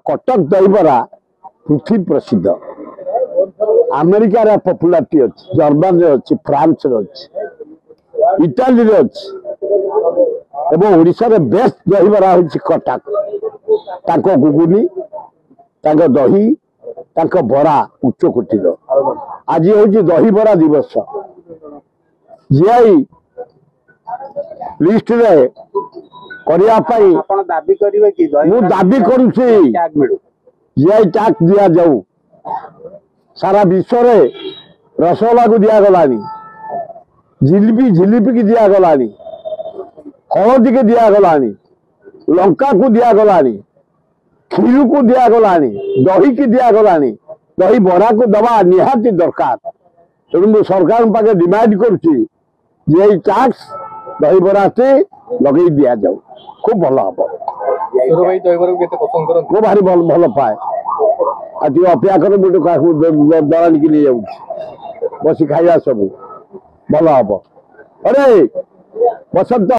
कटक दहीबरा पृथ्वी प्रसिद्ध अमेरिकार पपुलारिटी अच्छी जर्मन अच्छी फ्रांस अच्छी इटाली अच्छी एवं ओडिशा बेस्ट दहीबरा हूँ कटक गुगुनी दही बरा उच्च कोटीर आज हूँ दहीबरा दिवस जीआई लिस्ट रे दाबी करिवे कि दाबी करुछि जीआई टैग दिया जाऊ सारा विश्व रे रसगोल्ला को दिया गलानी जिलिपी की दिया गलानी हलदी के दिया गलानी लंका को दिया गलानी खीरू को दिया गलानी दही की दिया गलानी दही बरा को दबा निहाती दरकार तेणु सरकार पाखे डिमांड करुछि जीआई टैक्स दही बरा से लगे दिया जाऊ खूब भल हम वो भारी भल पाए आज अपेक्षा कर मुझे दलानी की नहीं जाऊँ बस खाइबा सब भल हम अरे बसंत।